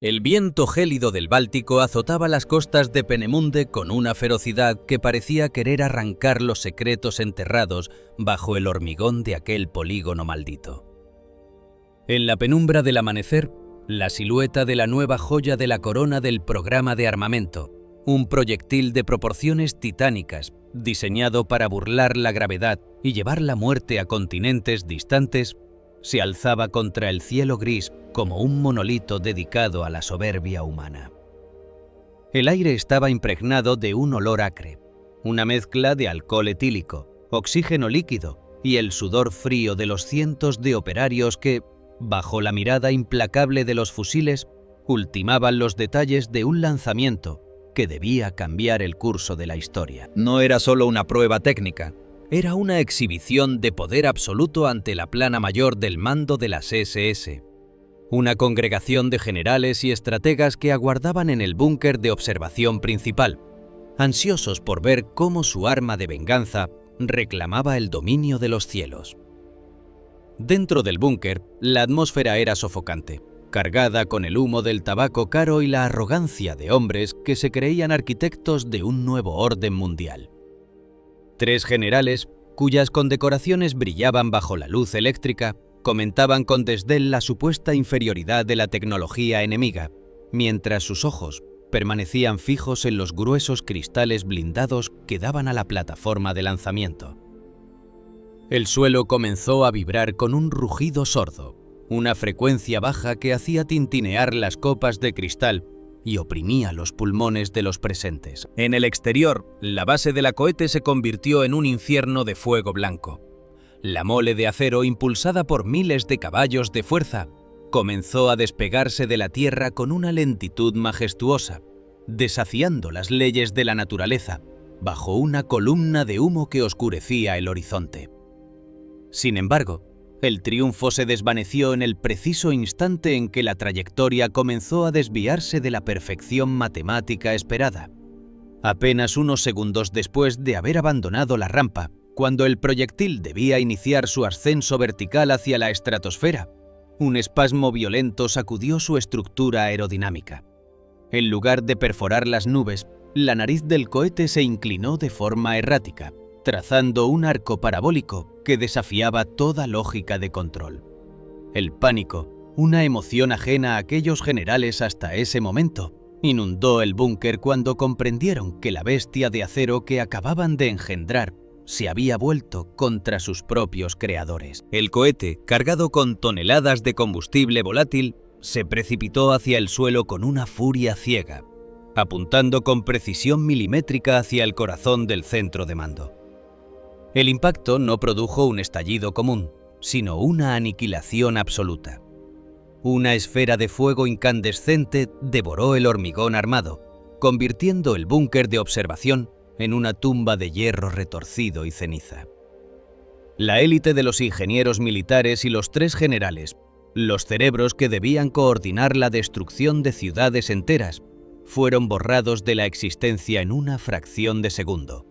El viento gélido del Báltico azotaba las costas de Peenemünde con una ferocidad que parecía querer arrancar los secretos enterrados bajo el hormigón de aquel polígono maldito. En la penumbra del amanecer, la silueta de la nueva joya de la corona del programa de armamento, un proyectil de proporciones titánicas, diseñado para burlar la gravedad y llevar la muerte a continentes distantes, se alzaba contra el cielo gris como un monolito dedicado a la soberbia humana. El aire estaba impregnado de un olor acre, una mezcla de alcohol etílico, oxígeno líquido y el sudor frío de los cientos de operarios que, bajo la mirada implacable de los fusiles, ultimaban los detalles de un lanzamiento que debía cambiar el curso de la historia. No era solo una prueba técnica, era una exhibición de poder absoluto ante la plana mayor del mando de las SS. Una congregación de generales y estrategas que aguardaban en el búnker de observación principal, ansiosos por ver cómo su arma de venganza reclamaba el dominio de los cielos. Dentro del búnker, la atmósfera era sofocante, cargada con el humo del tabaco caro y la arrogancia de hombres que se creían arquitectos de un nuevo orden mundial. 3 generales, cuyas condecoraciones brillaban bajo la luz eléctrica, comentaban con desdén la supuesta inferioridad de la tecnología enemiga, mientras sus ojos permanecían fijos en los gruesos cristales blindados que daban a la plataforma de lanzamiento. El suelo comenzó a vibrar con un rugido sordo, una frecuencia baja que hacía tintinear las copas de cristal y oprimía los pulmones de los presentes. En el exterior, la base de la cohete se convirtió en un infierno de fuego blanco. La mole de acero, impulsada por miles de caballos de fuerza, comenzó a despegarse de la tierra con una lentitud majestuosa, desafiando las leyes de la naturaleza, bajo una columna de humo que oscurecía el horizonte. Sin embargo, el triunfo se desvaneció en el preciso instante en que la trayectoria comenzó a desviarse de la perfección matemática esperada. Apenas unos segundos después de haber abandonado la rampa, cuando el proyectil debía iniciar su ascenso vertical hacia la estratosfera, un espasmo violento sacudió su estructura aerodinámica. En lugar de perforar las nubes, la nariz del cohete se inclinó de forma errática, trazando un arco parabólico que desafiaba toda lógica de control. El pánico, una emoción ajena a aquellos generales hasta ese momento, inundó el búnker cuando comprendieron que la bestia de acero que acababan de engendrar se había vuelto contra sus propios creadores. El cohete, cargado con toneladas de combustible volátil, se precipitó hacia el suelo con una furia ciega, apuntando con precisión milimétrica hacia el corazón del centro de mando. El impacto no produjo un estallido común, sino una aniquilación absoluta. Una esfera de fuego incandescente devoró el hormigón armado, convirtiendo el búnker de observación en una tumba de hierro retorcido y ceniza. La élite de los ingenieros militares y los 3 generales, los cerebros que debían coordinar la destrucción de ciudades enteras, fueron borrados de la existencia en una fracción de segundo,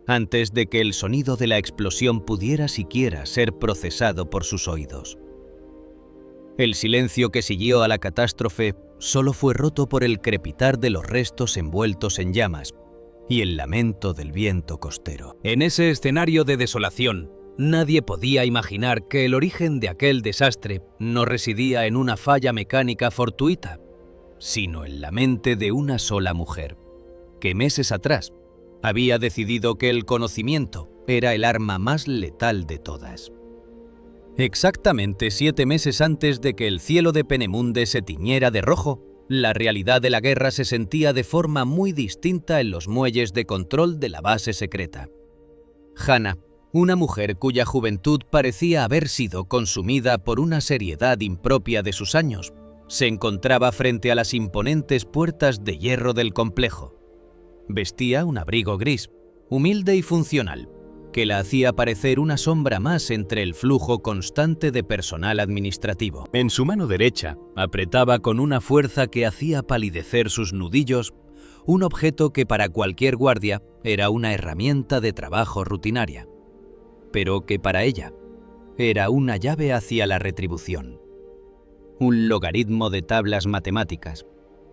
antes de que el sonido de la explosión pudiera siquiera ser procesado por sus oídos. El silencio que siguió a la catástrofe solo fue roto por el crepitar de los restos envueltos en llamas y el lamento del viento costero. En ese escenario de desolación, nadie podía imaginar que el origen de aquel desastre no residía en una falla mecánica fortuita, sino en la mente de una sola mujer, que meses atrás había decidido que el conocimiento era el arma más letal de todas. Exactamente 7 meses antes de que el cielo de Peenemünde se tiñera de rojo, la realidad de la guerra se sentía de forma muy distinta en los muelles de control de la base secreta. Hannah, una mujer cuya juventud parecía haber sido consumida por una seriedad impropia de sus años, se encontraba frente a las imponentes puertas de hierro del complejo. Vestía un abrigo gris, humilde y funcional, que la hacía parecer una sombra más entre el flujo constante de personal administrativo. En su mano derecha apretaba con una fuerza que hacía palidecer sus nudillos un objeto que para cualquier guardia era una herramienta de trabajo rutinaria, pero que para ella era una llave hacia la retribución. Un logaritmo de tablas matemáticas,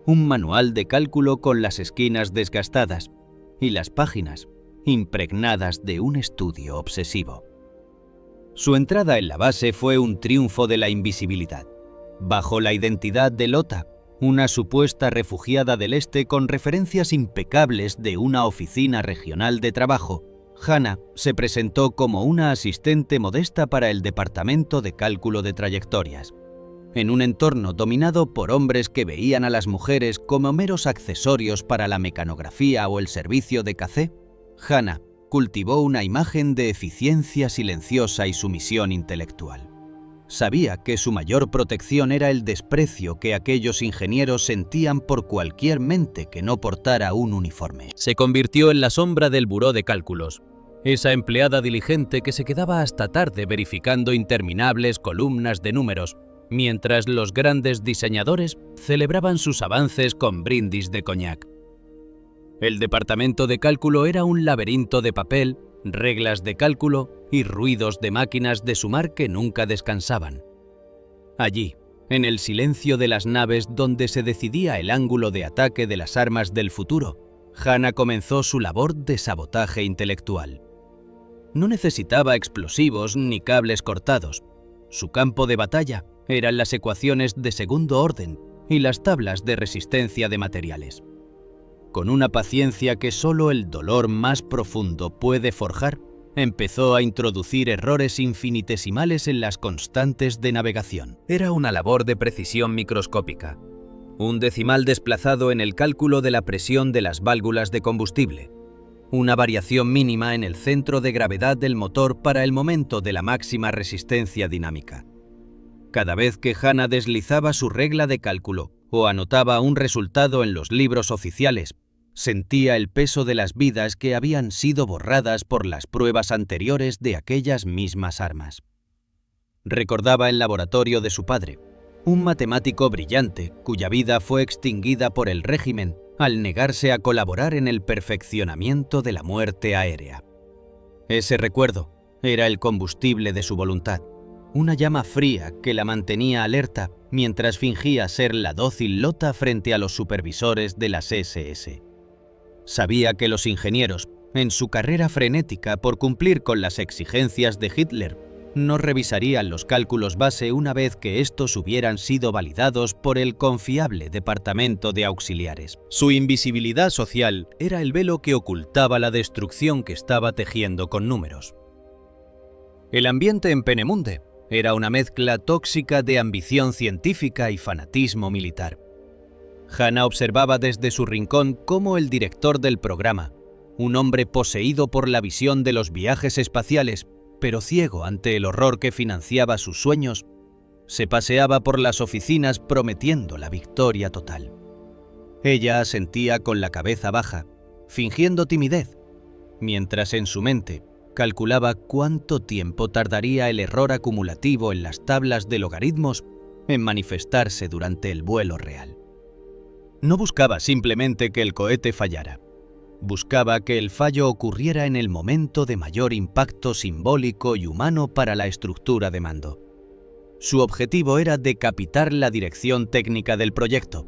un manual de cálculo con las esquinas desgastadas y las páginas impregnadas de un estudio obsesivo. Su entrada en la base fue un triunfo de la invisibilidad. Bajo la identidad de Lota, una supuesta refugiada del Este con referencias impecables de una oficina regional de trabajo, Hannah se presentó como una asistente modesta para el departamento de cálculo de trayectorias. En un entorno dominado por hombres que veían a las mujeres como meros accesorios para la mecanografía o el servicio de café, Hannah cultivó una imagen de eficiencia silenciosa y sumisión intelectual. Sabía que su mayor protección era el desprecio que aquellos ingenieros sentían por cualquier mente que no portara un uniforme. Se convirtió en la sombra del buró de cálculos, esa empleada diligente que se quedaba hasta tarde verificando interminables columnas de números, mientras los grandes diseñadores celebraban sus avances con brindis de coñac. El departamento de cálculo era un laberinto de papel, reglas de cálculo y ruidos de máquinas de sumar que nunca descansaban. Allí, en el silencio de las naves donde se decidía el ángulo de ataque de las armas del futuro, Hannah comenzó su labor de sabotaje intelectual. No necesitaba explosivos ni cables cortados. Su campo de batalla eran las ecuaciones de segundo orden y las tablas de resistencia de materiales. Con una paciencia que solo el dolor más profundo puede forjar, empezó a introducir errores infinitesimales en las constantes de navegación. Era una labor de precisión microscópica. Un decimal desplazado en el cálculo de la presión de las válvulas de combustible. Una variación mínima en el centro de gravedad del motor para el momento de la máxima resistencia dinámica. Cada vez que Hannah deslizaba su regla de cálculo o anotaba un resultado en los libros oficiales, sentía el peso de las vidas que habían sido borradas por las pruebas anteriores de aquellas mismas armas. Recordaba el laboratorio de su padre, un matemático brillante cuya vida fue extinguida por el régimen al negarse a colaborar en el perfeccionamiento de la muerte aérea. Ese recuerdo era el combustible de su voluntad, una llama fría que la mantenía alerta mientras fingía ser la dócil Lota frente a los supervisores de las SS. Sabía que los ingenieros, en su carrera frenética por cumplir con las exigencias de Hitler, no revisarían los cálculos base una vez que estos hubieran sido validados por el confiable departamento de auxiliares. Su invisibilidad social era el velo que ocultaba la destrucción que estaba tejiendo con números. El ambiente en Peenemünde era una mezcla tóxica de ambición científica y fanatismo militar. Hannah observaba desde su rincón cómo el director del programa, un hombre poseído por la visión de los viajes espaciales, pero ciego ante el horror que financiaba sus sueños, se paseaba por las oficinas prometiendo la victoria total. Ella asentía con la cabeza baja, fingiendo timidez, mientras en su mente calculaba cuánto tiempo tardaría el error acumulativo en las tablas de logaritmos en manifestarse durante el vuelo real. No buscaba simplemente que el cohete fallara. Buscaba que el fallo ocurriera en el momento de mayor impacto simbólico y humano para la estructura de mando. Su objetivo era decapitar la dirección técnica del proyecto,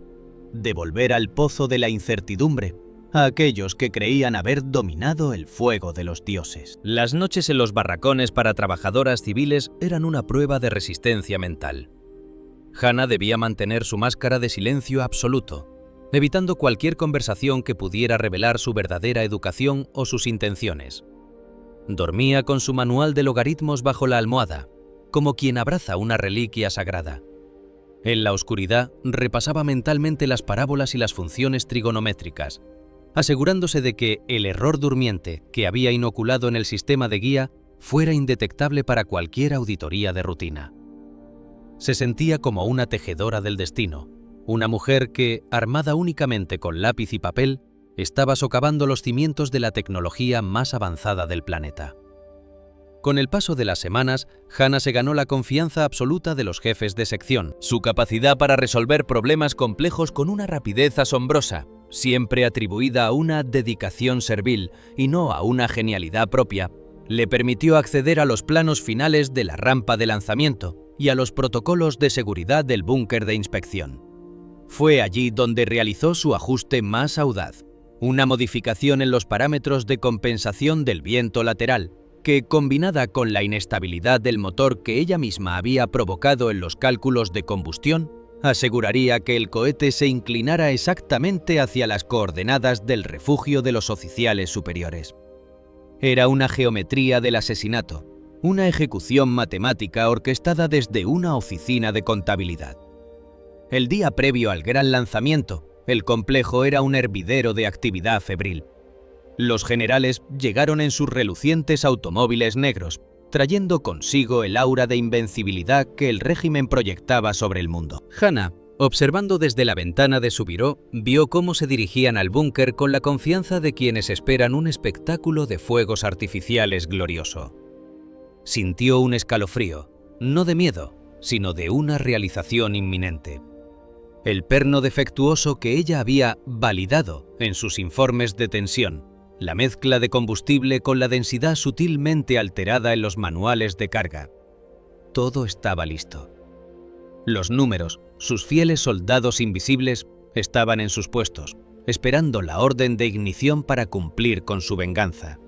devolver al pozo de la incertidumbre a aquellos que creían haber dominado el fuego de los dioses. Las noches en los barracones para trabajadoras civiles eran una prueba de resistencia mental. Hannah debía mantener su máscara de silencio absoluto, evitando cualquier conversación que pudiera revelar su verdadera educación o sus intenciones. Dormía con su manual de logaritmos bajo la almohada, como quien abraza una reliquia sagrada. En la oscuridad repasaba mentalmente las parábolas y las funciones trigonométricas, asegurándose de que el error durmiente que había inoculado en el sistema de guía fuera indetectable para cualquier auditoría de rutina. Se sentía como una tejedora del destino, una mujer que, armada únicamente con lápiz y papel, estaba socavando los cimientos de la tecnología más avanzada del planeta. Con el paso de las semanas, Hannah se ganó la confianza absoluta de los jefes de sección. Su capacidad para resolver problemas complejos con una rapidez asombrosa, siempre atribuida a una dedicación servil y no a una genialidad propia, le permitió acceder a los planos finales de la rampa de lanzamiento y a los protocolos de seguridad del búnker de inspección. Fue allí donde realizó su ajuste más audaz, una modificación en los parámetros de compensación del viento lateral, que, combinada con la inestabilidad del motor que ella misma había provocado en los cálculos de combustión, aseguraría que el cohete se inclinara exactamente hacia las coordenadas del refugio de los oficiales superiores. Era una geometría del asesinato, una ejecución matemática orquestada desde una oficina de contabilidad. El día previo al gran lanzamiento, el complejo era un hervidero de actividad febril. Los generales llegaron en sus relucientes automóviles negros, trayendo consigo el aura de invencibilidad que el régimen proyectaba sobre el mundo. Hannah, observando desde la ventana de su biró, vio cómo se dirigían al búnker con la confianza de quienes esperan un espectáculo de fuegos artificiales glorioso. Sintió un escalofrío, no de miedo, sino de una realización inminente. El perno defectuoso que ella había validado en sus informes de tensión, la mezcla de combustible con la densidad sutilmente alterada en los manuales de carga. Todo estaba listo. Los números, sus fieles soldados invisibles, estaban en sus puestos, esperando la orden de ignición para cumplir con su venganza.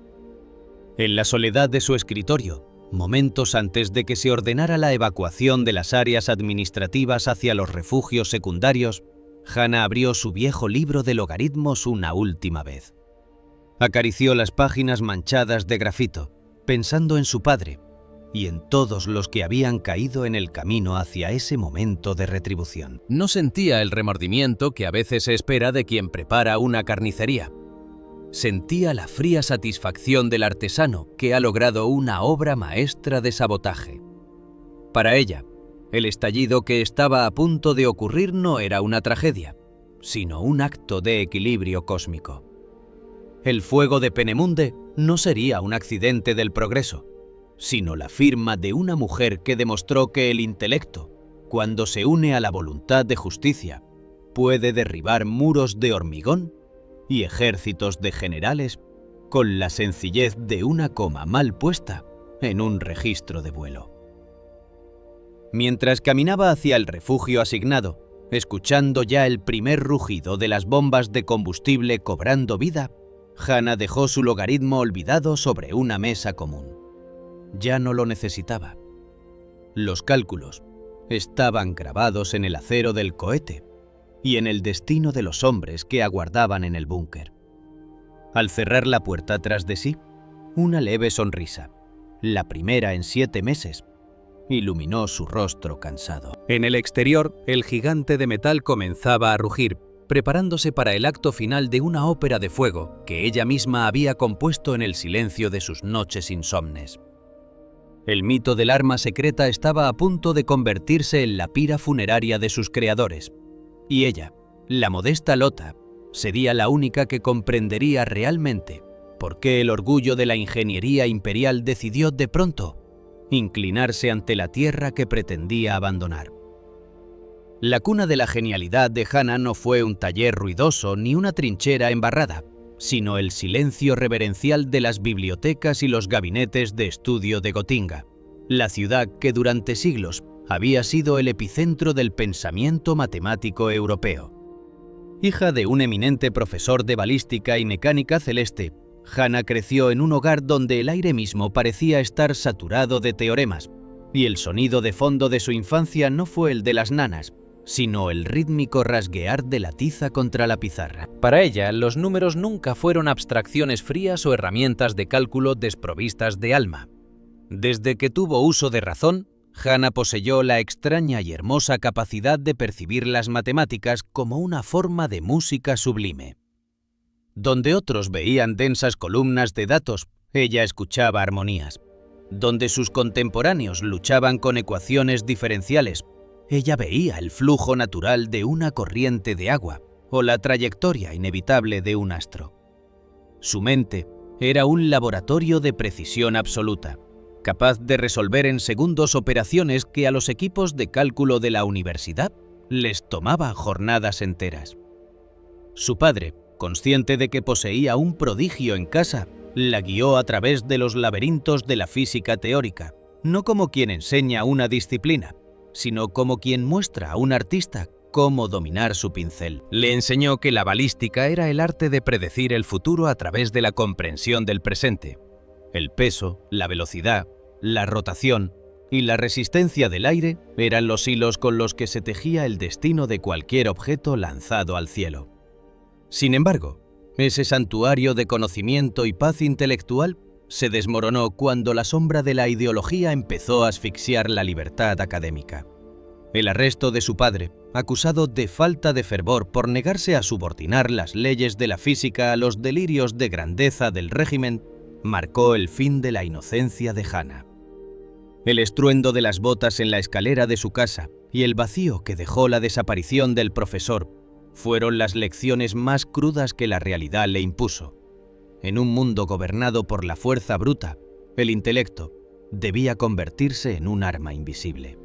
En la soledad de su escritorio, momentos antes de que se ordenara la evacuación de las áreas administrativas hacia los refugios secundarios, Hannah abrió su viejo libro de logaritmos una última vez. Acarició las páginas manchadas de grafito, pensando en su padre y en todos los que habían caído en el camino hacia ese momento de retribución. No sentía el remordimiento que a veces se espera de quien prepara una carnicería. Sentía la fría satisfacción del artesano que ha logrado una obra maestra de sabotaje. Para ella, el estallido que estaba a punto de ocurrir no era una tragedia, sino un acto de equilibrio cósmico. El fuego de Peenemünde no sería un accidente del progreso, sino la firma de una mujer que demostró que el intelecto, cuando se une a la voluntad de justicia, puede derribar muros de hormigón y ejércitos de generales con la sencillez de una coma mal puesta en un registro de vuelo. Mientras caminaba hacia el refugio asignado, escuchando ya el primer rugido de las bombas de combustible cobrando vida, Hannah dejó su logaritmo olvidado sobre una mesa común. Ya no lo necesitaba. Los cálculos estaban grabados en el acero del cohete y en el destino de los hombres que aguardaban en el búnker. Al cerrar la puerta tras de sí, una leve sonrisa, la primera en 7 meses, iluminó su rostro cansado. En el exterior, el gigante de metal comenzaba a rugir, preparándose para el acto final de una ópera de fuego que ella misma había compuesto en el silencio de sus noches insomnes. El mito del arma secreta estaba a punto de convertirse en la pira funeraria de sus creadores, y ella, la modesta Lotta, sería la única que comprendería realmente por qué el orgullo de la ingeniería imperial decidió de pronto inclinarse ante la tierra que pretendía abandonar. La cuna de la genialidad de Hannah no fue un taller ruidoso ni una trinchera embarrada, sino el silencio reverencial de las bibliotecas y los gabinetes de estudio de Gotinga, la ciudad que durante siglos había sido el epicentro del pensamiento matemático europeo. Hija de un eminente profesor de balística y mecánica celeste, Hannah creció en un hogar donde el aire mismo parecía estar saturado de teoremas, y el sonido de fondo de su infancia no fue el de las nanas, sino el rítmico rasguear de la tiza contra la pizarra. Para ella, los números nunca fueron abstracciones frías o herramientas de cálculo desprovistas de alma. Desde que tuvo uso de razón, Hannah poseyó la extraña y hermosa capacidad de percibir las matemáticas como una forma de música sublime. Donde otros veían densas columnas de datos, ella escuchaba armonías. Donde sus contemporáneos luchaban con ecuaciones diferenciales, ella veía el flujo natural de una corriente de agua o la trayectoria inevitable de un astro. Su mente era un laboratorio de precisión absoluta, capaz de resolver en segundos operaciones que a los equipos de cálculo de la universidad les tomaba jornadas enteras. Su padre, consciente de que poseía un prodigio en casa, la guió a través de los laberintos de la física teórica, no como quien enseña una disciplina, sino como quien muestra a un artista cómo dominar su pincel. Le enseñó que la balística era el arte de predecir el futuro a través de la comprensión del presente. El peso, la velocidad, la rotación y la resistencia del aire eran los hilos con los que se tejía el destino de cualquier objeto lanzado al cielo. Sin embargo, ese santuario de conocimiento y paz intelectual se desmoronó cuando la sombra de la ideología empezó a asfixiar la libertad académica. El arresto de su padre, acusado de falta de fervor por negarse a subordinar las leyes de la física a los delirios de grandeza del régimen, marcó el fin de la inocencia de Hannah. El estruendo de las botas en la escalera de su casa y el vacío que dejó la desaparición del profesor fueron las lecciones más crudas que la realidad le impuso. En un mundo gobernado por la fuerza bruta, el intelecto debía convertirse en un arma invisible.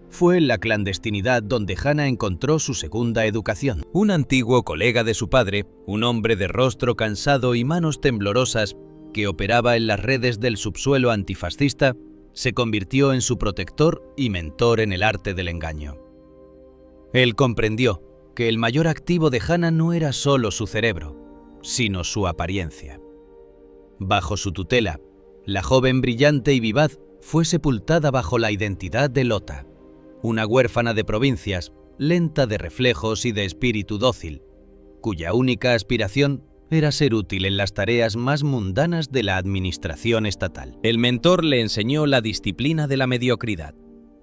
Fue en la clandestinidad donde Hannah encontró su segunda educación. Un antiguo colega de su padre, un hombre de rostro cansado y manos temblorosas que operaba en las redes del subsuelo antifascista, se convirtió en su protector y mentor en el arte del engaño. Él comprendió que el mayor activo de Hannah no era solo su cerebro, sino su apariencia. Bajo su tutela, la joven brillante y vivaz fue sepultada bajo la identidad de Lotta, una huérfana de provincias, lenta de reflejos y de espíritu dócil, cuya única aspiración era ser útil en las tareas más mundanas de la administración estatal. El mentor le enseñó la disciplina de la mediocridad,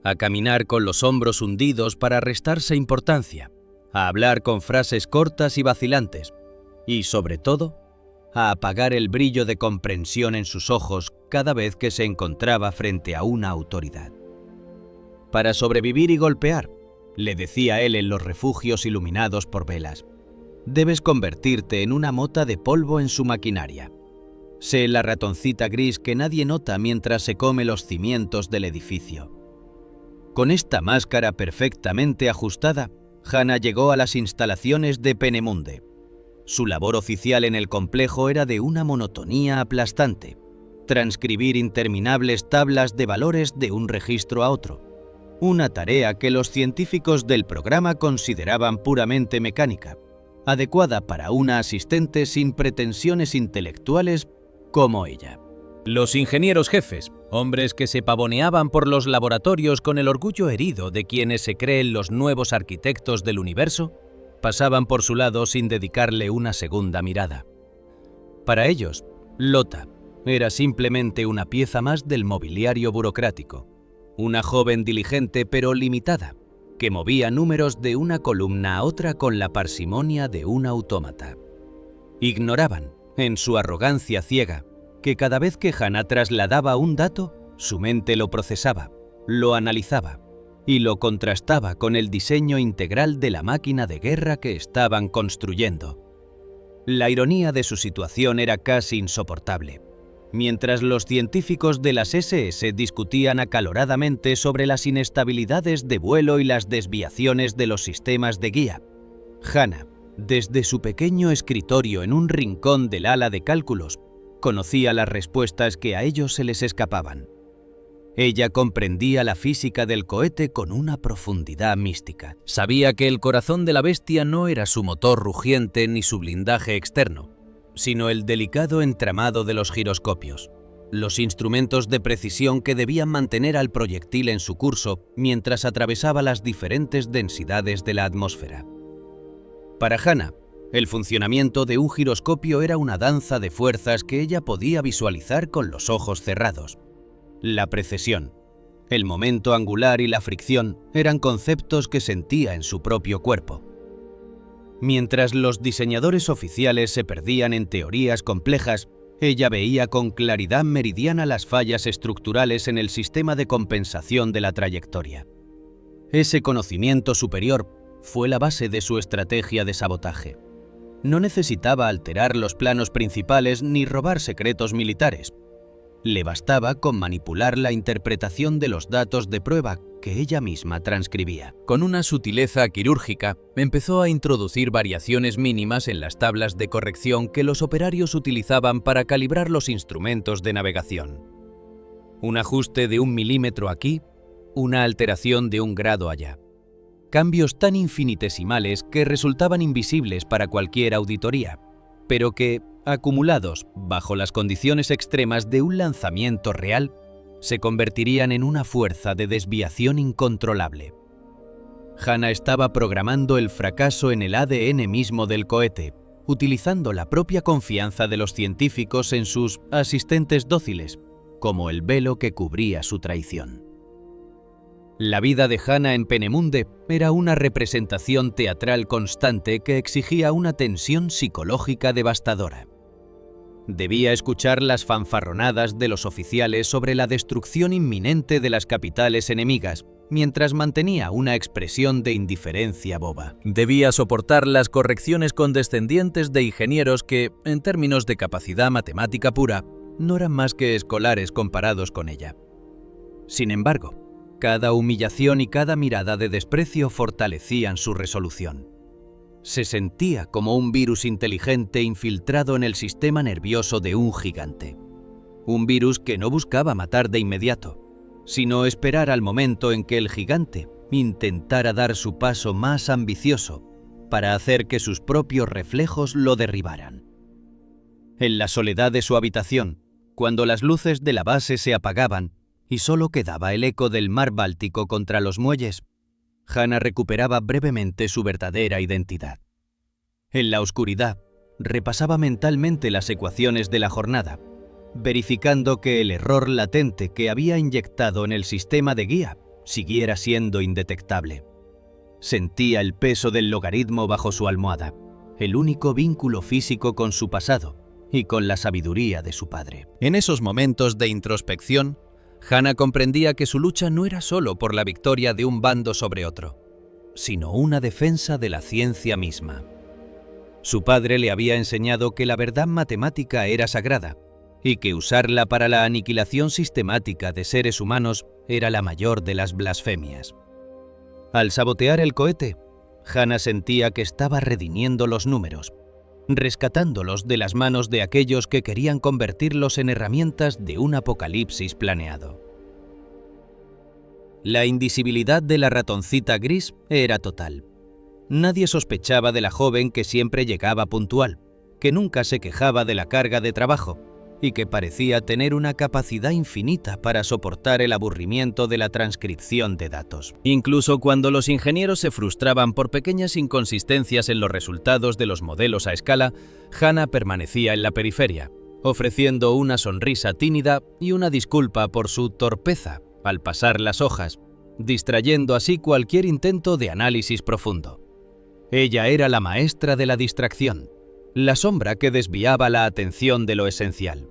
a caminar con los hombros hundidos para restarse importancia, a hablar con frases cortas y vacilantes, y, sobre todo, a apagar el brillo de comprensión en sus ojos cada vez que se encontraba frente a una autoridad. Para sobrevivir y golpear, le decía él en los refugios iluminados por velas, debes convertirte en una mota de polvo en su maquinaria. Sé la ratoncita gris que nadie nota mientras se come los cimientos del edificio. Con esta máscara perfectamente ajustada, Hannah llegó a las instalaciones de Peenemünde. Su labor oficial en el complejo era de una monotonía aplastante: transcribir interminables tablas de valores de un registro a otro, una tarea que los científicos del programa consideraban puramente mecánica, adecuada para una asistente sin pretensiones intelectuales como ella. Los ingenieros jefes, hombres que se pavoneaban por los laboratorios con el orgullo herido de quienes se creen los nuevos arquitectos del universo, pasaban por su lado sin dedicarle una segunda mirada. Para ellos, Lotta era simplemente una pieza más del mobiliario burocrático, una joven diligente pero limitada, que movía números de una columna a otra con la parsimonia de un autómata. Ignoraban, en su arrogancia ciega, que cada vez que Hannah trasladaba un dato, su mente lo procesaba, lo analizaba y lo contrastaba con el diseño integral de la máquina de guerra que estaban construyendo. La ironía de su situación era casi insoportable. Mientras los científicos de las SS discutían acaloradamente sobre las inestabilidades de vuelo y las desviaciones de los sistemas de guía, Hannah, desde su pequeño escritorio en un rincón del ala de cálculos, conocía las respuestas que a ellos se les escapaban. Ella comprendía la física del cohete con una profundidad mística. Sabía que el corazón de la bestia no era su motor rugiente ni su blindaje externo, sino el delicado entramado de los giroscopios, los instrumentos de precisión que debían mantener al proyectil en su curso mientras atravesaba las diferentes densidades de la atmósfera. Para Hannah, el funcionamiento de un giroscopio era una danza de fuerzas que ella podía visualizar con los ojos cerrados. La precesión, el momento angular y la fricción eran conceptos que sentía en su propio cuerpo. Mientras los diseñadores oficiales se perdían en teorías complejas, ella veía con claridad meridiana las fallas estructurales en el sistema de compensación de la trayectoria. Ese conocimiento superior fue la base de su estrategia de sabotaje. No necesitaba alterar los planos principales ni robar secretos militares. Le bastaba con manipular la interpretación de los datos de prueba que ella misma transcribía. Con una sutileza quirúrgica, empezó a introducir variaciones mínimas en las tablas de corrección que los operarios utilizaban para calibrar los instrumentos de navegación. Un ajuste de 1 milímetro aquí, una alteración de 1 grado allá. cambios tan infinitesimales que resultaban invisibles para cualquier auditoría, pero que, acumulados bajo las condiciones extremas de un lanzamiento real, se convertirían en una fuerza de desviación incontrolable. Hannah estaba programando el fracaso en el ADN mismo del cohete, utilizando la propia confianza de los científicos en sus asistentes dóciles, como el velo que cubría su traición. La vida de Hannah en Peenemünde era una representación teatral constante que exigía una tensión psicológica devastadora. Debía escuchar las fanfarronadas de los oficiales sobre la destrucción inminente de las capitales enemigas, mientras mantenía una expresión de indiferencia boba. Debía soportar las correcciones condescendientes de ingenieros que, en términos de capacidad matemática pura, no eran más que escolares comparados con ella. Sin embargo, cada humillación y cada mirada de desprecio fortalecían su resolución. Se sentía como un virus inteligente infiltrado en el sistema nervioso de un gigante. Un virus que no buscaba matar de inmediato, sino esperar al momento en que el gigante intentara dar su paso más ambicioso para hacer que sus propios reflejos lo derribaran. En la soledad de su habitación, cuando las luces de la base se apagaban y solo quedaba el eco del mar Báltico contra los muelles, Hannah recuperaba brevemente su verdadera identidad. En la oscuridad, repasaba mentalmente las ecuaciones de la jornada, verificando que el error latente que había inyectado en el sistema de guía siguiera siendo indetectable. Sentía el peso del logaritmo bajo su almohada, el único vínculo físico con su pasado y con la sabiduría de su padre. En esos momentos de introspección, Hannah comprendía que su lucha no era solo por la victoria de un bando sobre otro, sino una defensa de la ciencia misma. Su padre le había enseñado que la verdad matemática era sagrada y que usarla para la aniquilación sistemática de seres humanos era la mayor de las blasfemias. Al sabotear el cohete, Hannah sentía que estaba redimiendo los números, rescatándolos de las manos de aquellos que querían convertirlos en herramientas de un apocalipsis planeado. La indisibilidad de la ratoncita gris era total. Nadie sospechaba de la joven que siempre llegaba puntual, que nunca se quejaba de la carga de trabajo y que parecía tener una capacidad infinita para soportar el aburrimiento de la transcripción de datos. Incluso cuando los ingenieros se frustraban por pequeñas inconsistencias en los resultados de los modelos a escala, Hannah permanecía en la periferia, ofreciendo una sonrisa tímida y una disculpa por su torpeza al pasar las hojas, distrayendo así cualquier intento de análisis profundo. Ella era la maestra de la distracción, la sombra que desviaba la atención de lo esencial.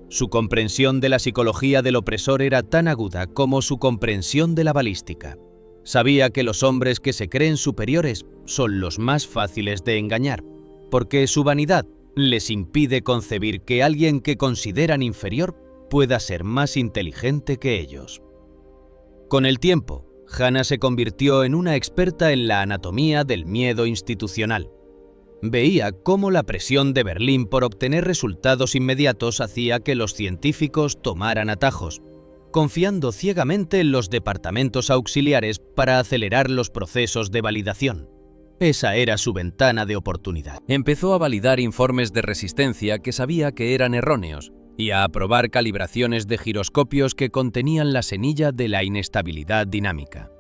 Su comprensión de la psicología del opresor era tan aguda como su comprensión de la balística. Sabía que los hombres que se creen superiores son los más fáciles de engañar, porque su vanidad les impide concebir que alguien que consideran inferior pueda ser más inteligente que ellos. Con el tiempo, Hannah se convirtió en una experta en la anatomía del miedo institucional. Veía cómo la presión de Berlín por obtener resultados inmediatos hacía que los científicos tomaran atajos, confiando ciegamente en los departamentos auxiliares para acelerar los procesos de validación. Esa era su ventana de oportunidad. Empezó a validar informes de resistencia que sabía que eran erróneos y a aprobar calibraciones de giroscopios que contenían la semilla de la inestabilidad dinámica.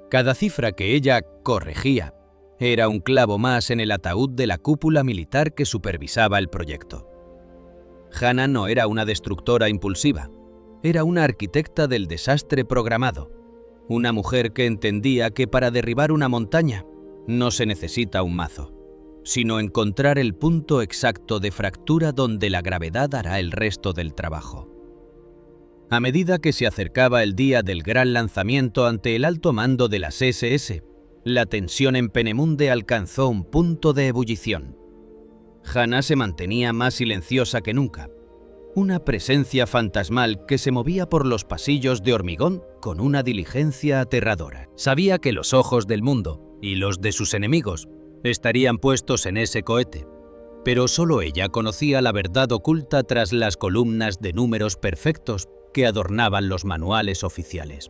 Cada cifra que ella corregía era un clavo más en el ataúd de la cúpula militar que supervisaba el proyecto. Hannah no era una destructora impulsiva, era una arquitecta del desastre programado, una mujer que entendía que para derribar una montaña no se necesita un mazo, sino encontrar el punto exacto de fractura donde la gravedad hará el resto del trabajo. A medida que se acercaba el día del gran lanzamiento ante el alto mando de las SS, la tensión en Peenemünde alcanzó un punto de ebullición. Hannah se mantenía más silenciosa que nunca, una presencia fantasmal que se movía por los pasillos de hormigón con una diligencia aterradora. Sabía que los ojos del mundo, y los de sus enemigos, estarían puestos en ese cohete, pero solo ella conocía la verdad oculta tras las columnas de números perfectos que adornaban los manuales oficiales.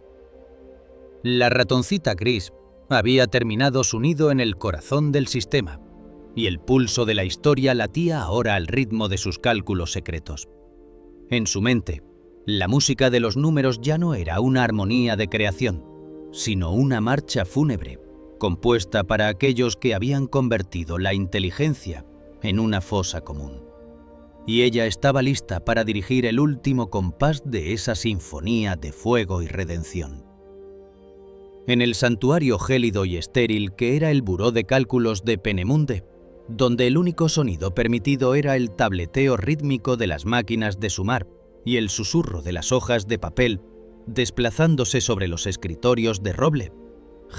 La ratoncita gris había terminado su nido en el corazón del sistema, y el pulso de la historia latía ahora al ritmo de sus cálculos secretos. En su mente, la música de los números ya no era una armonía de creación, sino una marcha fúnebre, compuesta para aquellos que habían convertido la inteligencia en una fosa común. Y ella estaba lista para dirigir el último compás de esa sinfonía de fuego y redención. En el santuario gélido y estéril que era el buró de cálculos de Penemunde, donde el único sonido permitido era el tableteo rítmico de las máquinas de sumar y el susurro de las hojas de papel desplazándose sobre los escritorios de roble,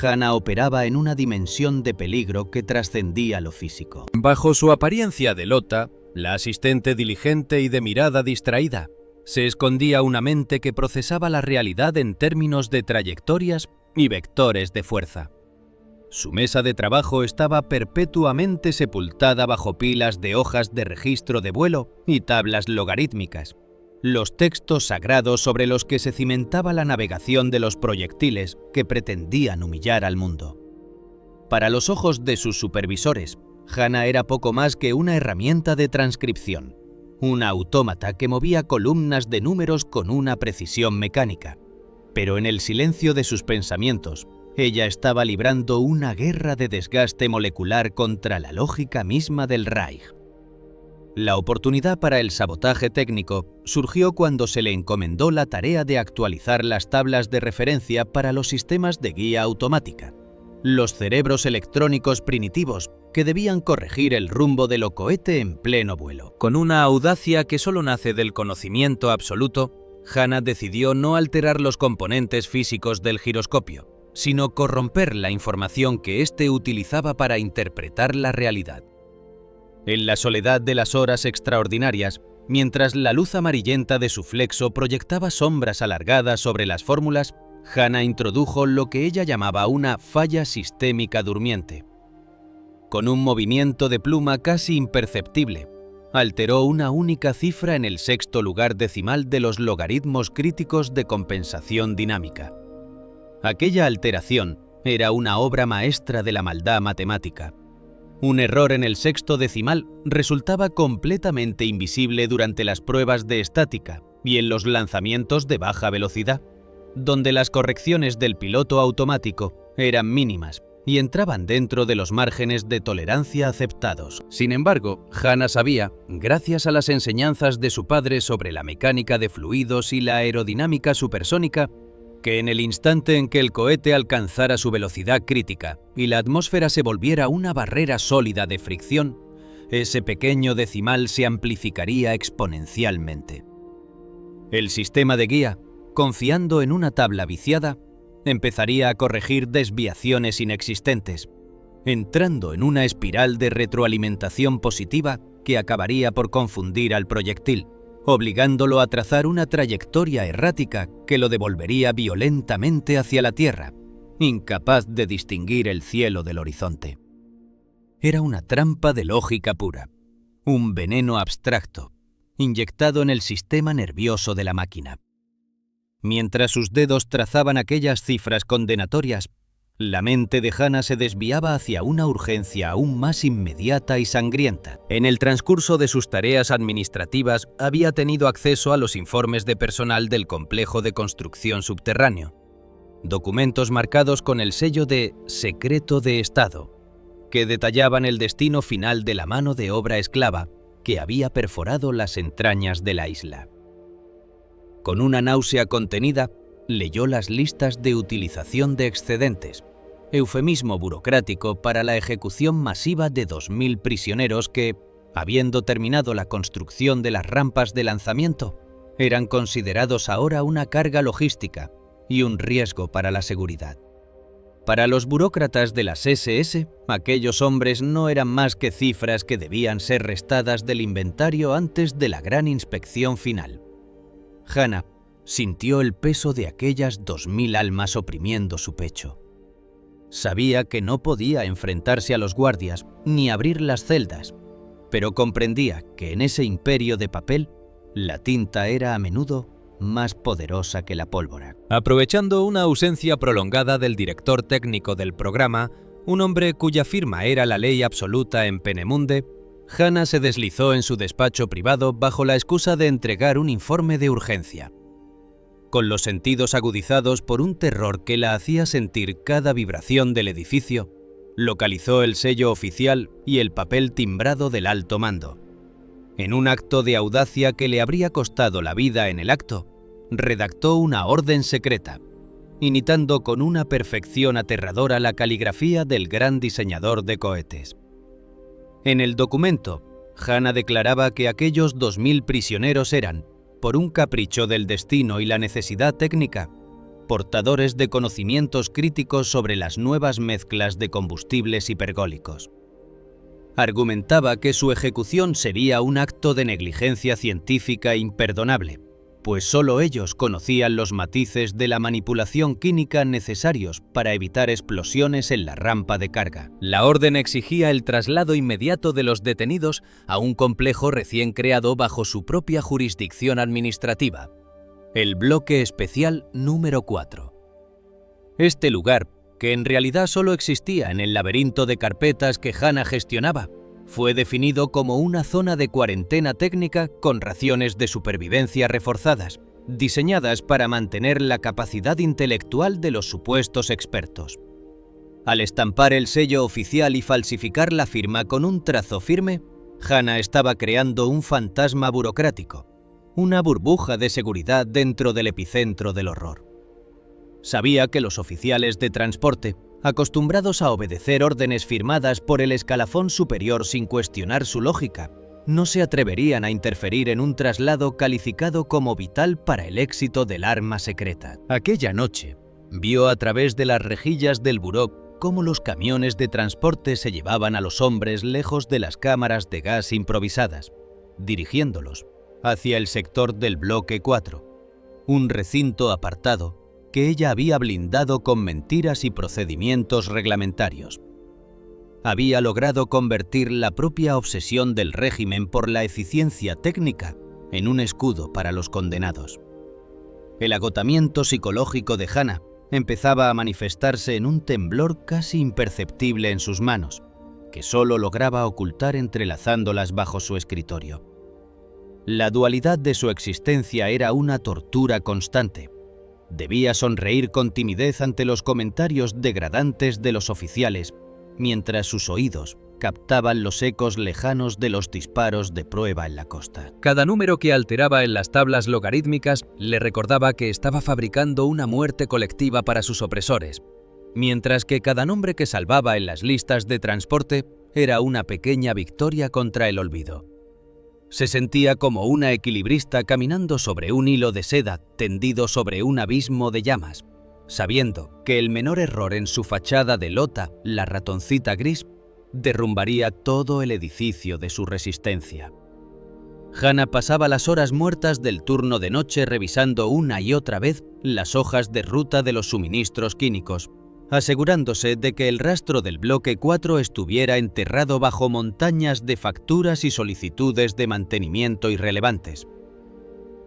Hannah operaba en una dimensión de peligro que trascendía lo físico. Bajo su apariencia de lota, la asistente diligente y de mirada distraída, se escondía una mente que procesaba la realidad en términos de trayectorias y vectores de fuerza. Su mesa de trabajo estaba perpetuamente sepultada bajo pilas de hojas de registro de vuelo y tablas logarítmicas, los textos sagrados sobre los que se cimentaba la navegación de los proyectiles que pretendían humillar al mundo. Para los ojos de sus supervisores, Hannah era poco más que una herramienta de transcripción, un autómata que movía columnas de números con una precisión mecánica. Pero en el silencio de sus pensamientos, ella estaba librando una guerra de desgaste molecular contra la lógica misma del Reich. La oportunidad para el sabotaje técnico surgió cuando se le encomendó la tarea de actualizar las tablas de referencia para los sistemas de guía automática, los cerebros electrónicos primitivos que debían corregir el rumbo del cohete en pleno vuelo. Con una audacia que solo nace del conocimiento absoluto, Hannah decidió no alterar los componentes físicos del giroscopio, sino corromper la información que éste utilizaba para interpretar la realidad. En la soledad de las horas extraordinarias, mientras la luz amarillenta de su flexo proyectaba sombras alargadas sobre las fórmulas, Hannah introdujo lo que ella llamaba una falla sistémica durmiente. Con un movimiento de pluma casi imperceptible, alteró una única cifra en el sexto lugar decimal de los logaritmos críticos de compensación dinámica. Aquella alteración era una obra maestra de la maldad matemática. Un error en el sexto decimal resultaba completamente invisible durante las pruebas de estática y en los lanzamientos de baja velocidad, donde las correcciones del piloto automático eran mínimas y entraban dentro de los márgenes de tolerancia aceptados. Sin embargo, Hannah sabía, gracias a las enseñanzas de su padre sobre la mecánica de fluidos y la aerodinámica supersónica, que en el instante en que el cohete alcanzara su velocidad crítica y la atmósfera se volviera una barrera sólida de fricción, ese pequeño decimal se amplificaría exponencialmente. El sistema de guía, confiando en una tabla viciada, empezaría a corregir desviaciones inexistentes, entrando en una espiral de retroalimentación positiva que acabaría por confundir al proyectil, obligándolo a trazar una trayectoria errática que lo devolvería violentamente hacia la Tierra, incapaz de distinguir el cielo del horizonte. Era una trampa de lógica pura, un veneno abstracto, inyectado en el sistema nervioso de la máquina. Mientras sus dedos trazaban aquellas cifras condenatorias, la mente de Hannah se desviaba hacia una urgencia aún más inmediata y sangrienta. En el transcurso de sus tareas administrativas había tenido acceso a los informes de personal del complejo de construcción subterráneo, documentos marcados con el sello de secreto de Estado, que detallaban el destino final de la mano de obra esclava que había perforado las entrañas de la isla. Con una náusea contenida, leyó las listas de utilización de excedentes, eufemismo burocrático para la ejecución masiva de 2000 prisioneros que, habiendo terminado la construcción de las rampas de lanzamiento, eran considerados ahora una carga logística y un riesgo para la seguridad. Para los burócratas de las SS, aquellos hombres no eran más que cifras que debían ser restadas del inventario antes de la gran inspección final. Hannah sintió el peso de aquellas 2000 almas oprimiendo su pecho. Sabía que no podía enfrentarse a los guardias ni abrir las celdas, pero comprendía que en ese imperio de papel la tinta era a menudo más poderosa que la pólvora. Aprovechando una ausencia prolongada del director técnico del programa, un hombre cuya firma era la ley absoluta en Peenemünde, Hannah se deslizó en su despacho privado bajo la excusa de entregar un informe de urgencia. Con los sentidos agudizados por un terror que la hacía sentir cada vibración del edificio, localizó el sello oficial y el papel timbrado del alto mando. En un acto de audacia que le habría costado la vida en el acto, redactó una orden secreta, imitando con una perfección aterradora la caligrafía del gran diseñador de cohetes. En el documento, Hannah declaraba que aquellos 2000 prisioneros eran, por un capricho del destino y la necesidad técnica, portadores de conocimientos críticos sobre las nuevas mezclas de combustibles hipergólicos. Argumentaba que su ejecución sería un acto de negligencia científica imperdonable, pues solo ellos conocían los matices de la manipulación química necesarios para evitar explosiones en la rampa de carga. La orden exigía el traslado inmediato de los detenidos a un complejo recién creado bajo su propia jurisdicción administrativa, el Bloque Especial número 4. Este lugar, que en realidad solo existía en el laberinto de carpetas que Hannah gestionaba, fue definido como una zona de cuarentena técnica con raciones de supervivencia reforzadas, diseñadas para mantener la capacidad intelectual de los supuestos expertos. Al estampar el sello oficial y falsificar la firma con un trazo firme, Hannah estaba creando un fantasma burocrático, una burbuja de seguridad dentro del epicentro del horror. Sabía que los oficiales de transporte, acostumbrados a obedecer órdenes firmadas por el escalafón superior sin cuestionar su lógica, no se atreverían a interferir en un traslado calificado como vital para el éxito del arma secreta. Aquella noche, vio a través de las rejillas del buró cómo los camiones de transporte se llevaban a los hombres lejos de las cámaras de gas improvisadas, dirigiéndolos hacia el sector del Bloque 4, un recinto apartado que ella había blindado con mentiras y procedimientos reglamentarios. Había logrado convertir la propia obsesión del régimen por la eficiencia técnica en un escudo para los condenados. El agotamiento psicológico de Hannah empezaba a manifestarse en un temblor casi imperceptible en sus manos, que solo lograba ocultar entrelazándolas bajo su escritorio. La dualidad de su existencia era una tortura constante. Debía sonreír con timidez ante los comentarios degradantes de los oficiales, mientras sus oídos captaban los ecos lejanos de los disparos de prueba en la costa. Cada número que alteraba en las tablas logarítmicas le recordaba que estaba fabricando una muerte colectiva para sus opresores, mientras que cada nombre que salvaba en las listas de transporte era una pequeña victoria contra el olvido. Se sentía como una equilibrista caminando sobre un hilo de seda tendido sobre un abismo de llamas, sabiendo que el menor error en su fachada de lota, la ratoncita gris, derrumbaría todo el edificio de su resistencia. Hannah pasaba las horas muertas del turno de noche revisando una y otra vez las hojas de ruta de los suministros químicos, asegurándose de que el rastro del Bloque 4 estuviera enterrado bajo montañas de facturas y solicitudes de mantenimiento irrelevantes.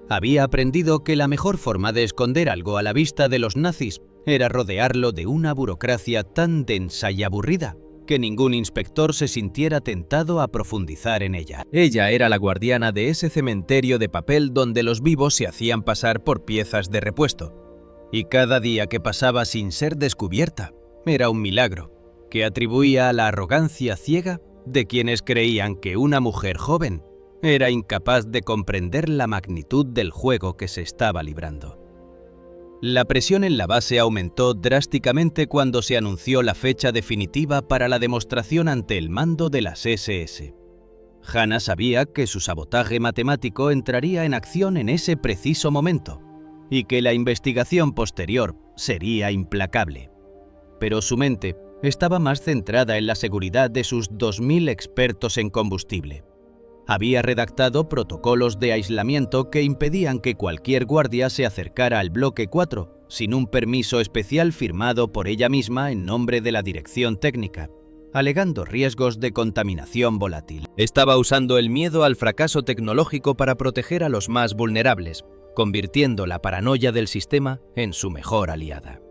Había aprendido que la mejor forma de esconder algo a la vista de los nazis era rodearlo de una burocracia tan densa y aburrida que ningún inspector se sintiera tentado a profundizar en ella. Ella era la guardiana de ese cementerio de papel donde los vivos se hacían pasar por piezas de repuesto. Y cada día que pasaba sin ser descubierta era un milagro, que atribuía a la arrogancia ciega de quienes creían que una mujer joven era incapaz de comprender la magnitud del juego que se estaba librando. La presión en la base aumentó drásticamente cuando se anunció la fecha definitiva para la demostración ante el mando de las SS. Hannah sabía que su sabotaje matemático entraría en acción en ese preciso momento, y que la investigación posterior sería implacable. Pero su mente estaba más centrada en la seguridad de sus 2000 expertos en combustible. Había redactado protocolos de aislamiento que impedían que cualquier guardia se acercara al Bloque 4 sin un permiso especial firmado por ella misma en nombre de la dirección técnica, alegando riesgos de contaminación volátil. Estaba usando el miedo al fracaso tecnológico para proteger a los más vulnerables, convirtiendo la paranoia del sistema en su mejor aliada.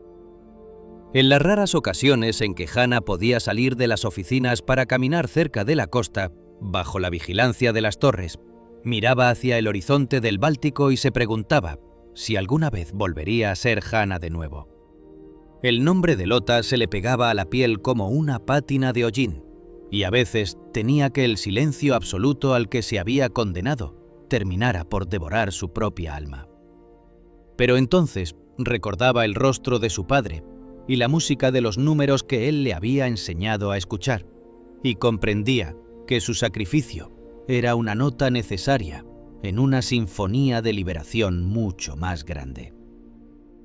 En las raras ocasiones en que Hannah podía salir de las oficinas para caminar cerca de la costa, bajo la vigilancia de las torres, miraba hacia el horizonte del Báltico y se preguntaba si alguna vez volvería a ser Hannah de nuevo. El nombre de Lotta se le pegaba a la piel como una pátina de hollín, y a veces tenía que el silencio absoluto al que se había condenado terminara por devorar su propia alma. Pero entonces recordaba el rostro de su padre y la música de los números que él le había enseñado a escuchar, y comprendía que su sacrificio era una nota necesaria en una sinfonía de liberación mucho más grande.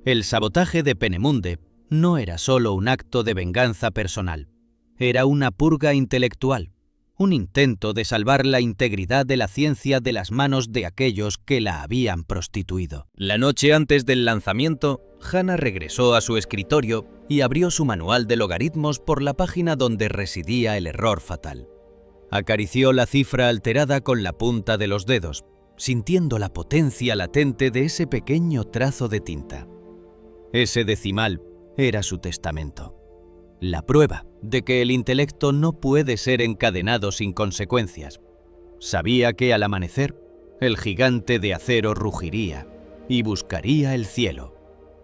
El sabotaje de Peenemünde no era solo un acto de venganza personal, era una purga intelectual, un intento de salvar la integridad de la ciencia de las manos de aquellos que la habían prostituido. La noche antes del lanzamiento, Hannah regresó a su escritorio y abrió su manual de logaritmos por la página donde residía el error fatal. Acarició la cifra alterada con la punta de los dedos, sintiendo la potencia latente de ese pequeño trazo de tinta. Ese decimal era su testamento. La prueba de que el intelecto no puede ser encadenado sin consecuencias. Sabía que al amanecer, el gigante de acero rugiría y buscaría el cielo,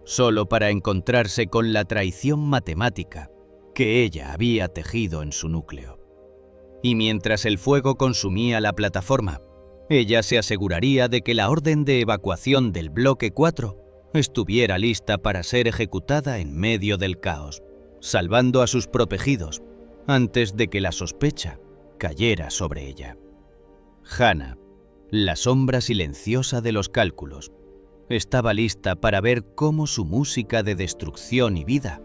solo para encontrarse con la traición matemática que ella había tejido en su núcleo. Y mientras el fuego consumía la plataforma, ella se aseguraría de que la orden de evacuación del bloque 4 estuviera lista para ser ejecutada en medio del caos, salvando a sus protegidos antes de que la sospecha cayera sobre ella. Hannah, la sombra silenciosa de los cálculos, estaba lista para ver cómo su música de destrucción y vida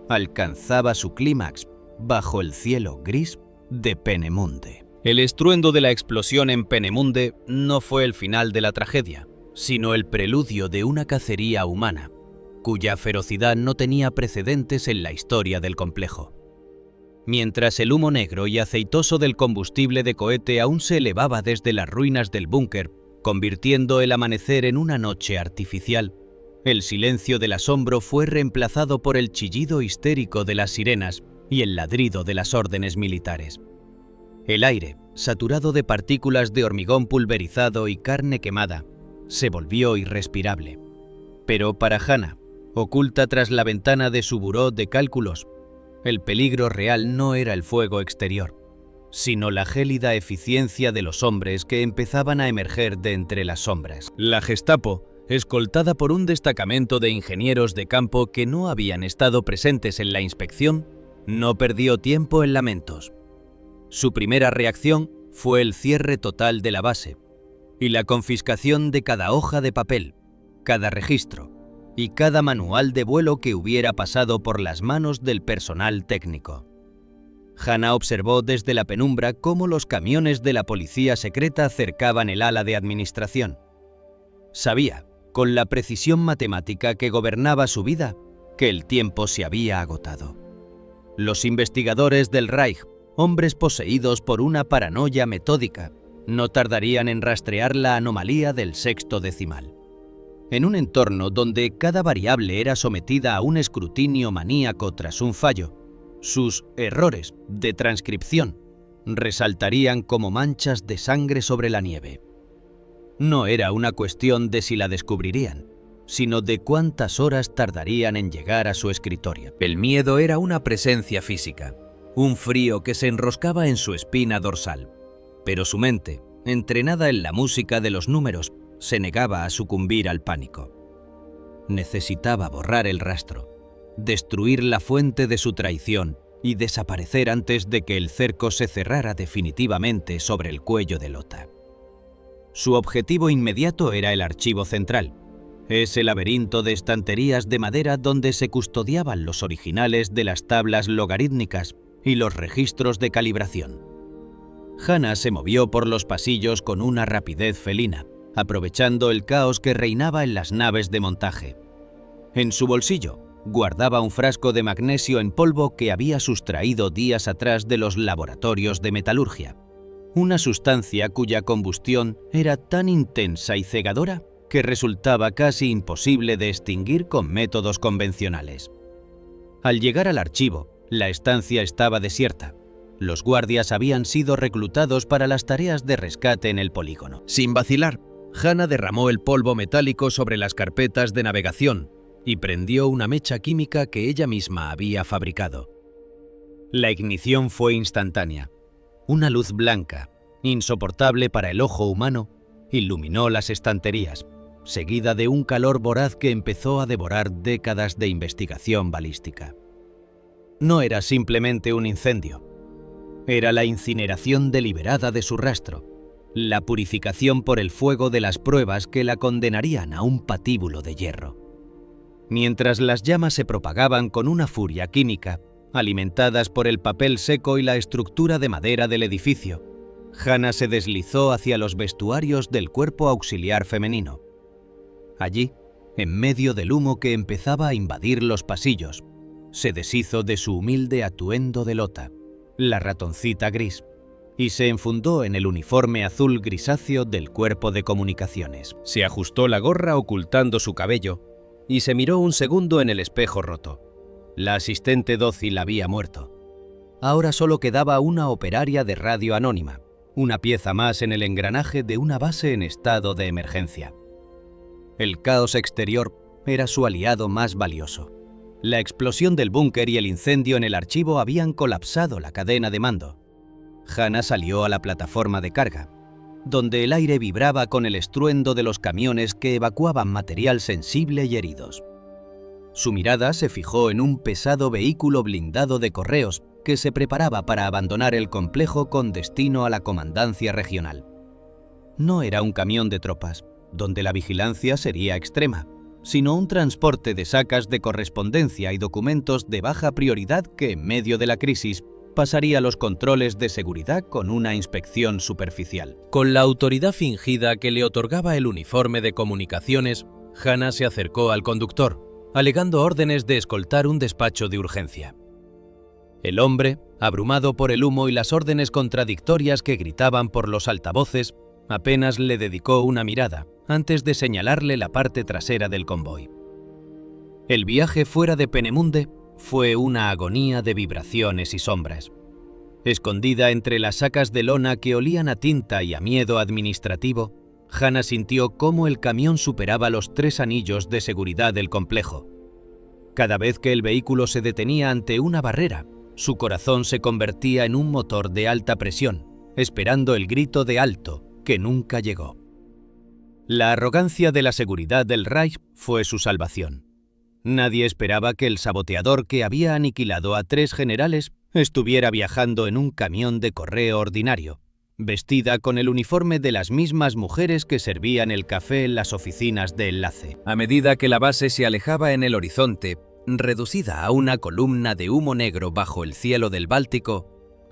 alcanzaba su clímax bajo el cielo gris de Peenemünde. El estruendo de la explosión en Peenemünde no fue el final de la tragedia, sino el preludio de una cacería humana, cuya ferocidad no tenía precedentes en la historia del complejo. Mientras el humo negro y aceitoso del combustible de cohete aún se elevaba desde las ruinas del búnker, convirtiendo el amanecer en una noche artificial, el silencio del asombro fue reemplazado por el chillido histérico de las sirenas y el ladrido de las órdenes militares. El aire, saturado de partículas de hormigón pulverizado y carne quemada, se volvió irrespirable. Pero para Hannah, oculta tras la ventana de su buró de cálculos, el peligro real no era el fuego exterior, sino la gélida eficiencia de los hombres que empezaban a emerger de entre las sombras. La Gestapo, escoltada por un destacamento de ingenieros de campo que no habían estado presentes en la inspección, no perdió tiempo en lamentos. Su primera reacción fue el cierre total de la base y la confiscación de cada hoja de papel, cada registro y cada manual de vuelo que hubiera pasado por las manos del personal técnico. Hannah observó desde la penumbra cómo los camiones de la policía secreta cercaban el ala de administración. Sabía, con la precisión matemática que gobernaba su vida, que el tiempo se había agotado. Los investigadores del Reich, hombres poseídos por una paranoia metódica, no tardarían en rastrear la anomalía del sexto decimal. En un entorno donde cada variable era sometida a un escrutinio maníaco tras un fallo, sus errores de transcripción resaltarían como manchas de sangre sobre la nieve. No era una cuestión de si la descubrirían, sino de cuántas horas tardarían en llegar a su escritorio. El miedo era una presencia física, un frío que se enroscaba en su espina dorsal, pero su mente, entrenada en la música de los números, se negaba a sucumbir al pánico. Necesitaba borrar el rastro, destruir la fuente de su traición y desaparecer antes de que el cerco se cerrara definitivamente sobre el cuello de Lotta. Su objetivo inmediato era el archivo central, ese laberinto de estanterías de madera donde se custodiaban los originales de las tablas logarítmicas y los registros de calibración. Hannah se movió por los pasillos con una rapidez felina, aprovechando el caos que reinaba en las naves de montaje. En su bolsillo guardaba un frasco de magnesio en polvo que había sustraído días atrás de los laboratorios de metalurgia, una sustancia cuya combustión era tan intensa y cegadora que resultaba casi imposible de extinguir con métodos convencionales. Al llegar al archivo, la estancia estaba desierta. Los guardias habían sido reclutados para las tareas de rescate en el polígono. Sin vacilar, Hannah derramó el polvo metálico sobre las carpetas de navegación y prendió una mecha química que ella misma había fabricado. La ignición fue instantánea. Una luz blanca, insoportable para el ojo humano, iluminó las estanterías, seguida de un calor voraz que empezó a devorar décadas de investigación balística. No era simplemente un incendio. Era la incineración deliberada de su rastro, la purificación por el fuego de las pruebas que la condenarían a un patíbulo de hierro. Mientras las llamas se propagaban con una furia química, alimentadas por el papel seco y la estructura de madera del edificio, Hannah se deslizó hacia los vestuarios del cuerpo auxiliar femenino. Allí, en medio del humo que empezaba a invadir los pasillos, se deshizo de su humilde atuendo de Lota, la ratoncita gris, y se enfundó en el uniforme azul grisáceo del cuerpo de comunicaciones. Se ajustó la gorra ocultando su cabello y se miró un segundo en el espejo roto. La asistente dócil había muerto. Ahora solo quedaba una operaria de radio anónima, una pieza más en el engranaje de una base en estado de emergencia. El caos exterior era su aliado más valioso. La explosión del búnker y el incendio en el archivo habían colapsado la cadena de mando. Hannah salió a la plataforma de carga, donde el aire vibraba con el estruendo de los camiones que evacuaban material sensible y heridos. Su mirada se fijó en un pesado vehículo blindado de correos que se preparaba para abandonar el complejo con destino a la comandancia regional. No era un camión de tropas, donde la vigilancia sería extrema, sino un transporte de sacas de correspondencia y documentos de baja prioridad que, en medio de la crisis, pasaría los controles de seguridad con una inspección superficial. Con la autoridad fingida que le otorgaba el uniforme de comunicaciones, Hannah se acercó al conductor, alegando órdenes de escoltar un despacho de urgencia. El hombre, abrumado por el humo y las órdenes contradictorias que gritaban por los altavoces, apenas le dedicó una mirada antes de señalarle la parte trasera del convoy. El viaje fuera de Peenemünde fue una agonía de vibraciones y sombras. Escondida entre las sacas de lona que olían a tinta y a miedo administrativo, Hannah sintió cómo el camión superaba los 3 anillos de seguridad del complejo. Cada vez que el vehículo se detenía ante una barrera, su corazón se convertía en un motor de alta presión, esperando el grito de alto que nunca llegó. La arrogancia de la seguridad del Reich fue su salvación. Nadie esperaba que el saboteador que había aniquilado a 3 generales estuviera viajando en un camión de correo ordinario, vestida con el uniforme de las mismas mujeres que servían el café en las oficinas de enlace. A medida que la base se alejaba en el horizonte, reducida a una columna de humo negro bajo el cielo del Báltico,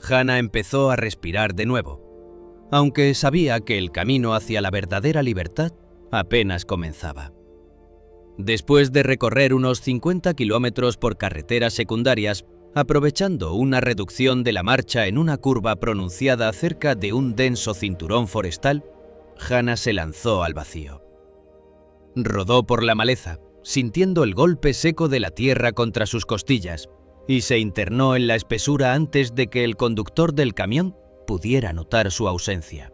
Hannah empezó a respirar de nuevo, aunque sabía que el camino hacia la verdadera libertad apenas comenzaba. Después de recorrer unos 50 kilómetros por carreteras secundarias, aprovechando una reducción de la marcha en una curva pronunciada cerca de un denso cinturón forestal, Hannah se lanzó al vacío. Rodó por la maleza, sintiendo el golpe seco de la tierra contra sus costillas, y se internó en la espesura antes de que el conductor del camión pudiera notar su ausencia.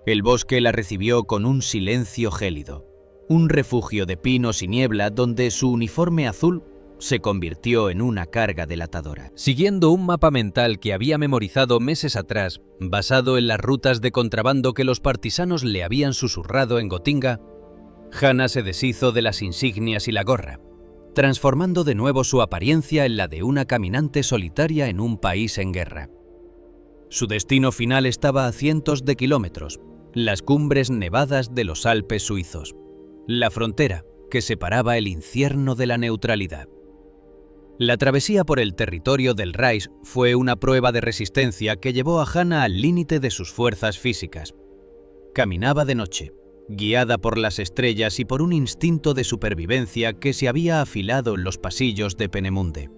El bosque la recibió con un silencio gélido, un refugio de pinos y niebla donde su uniforme azul se convirtió en una carga delatadora. Siguiendo un mapa mental que había memorizado meses atrás, basado en las rutas de contrabando que los partisanos le habían susurrado en Gotinga, Hannah se deshizo de las insignias y la gorra, transformando de nuevo su apariencia en la de una caminante solitaria en un país en guerra. Su destino final estaba a cientos de kilómetros, las cumbres nevadas de los Alpes suizos, la frontera que separaba el infierno de la neutralidad. La travesía por el territorio del Reich fue una prueba de resistencia que llevó a Hannah al límite de sus fuerzas físicas. Caminaba de noche, guiada por las estrellas y por un instinto de supervivencia que se había afilado en los pasillos de Peenemünde.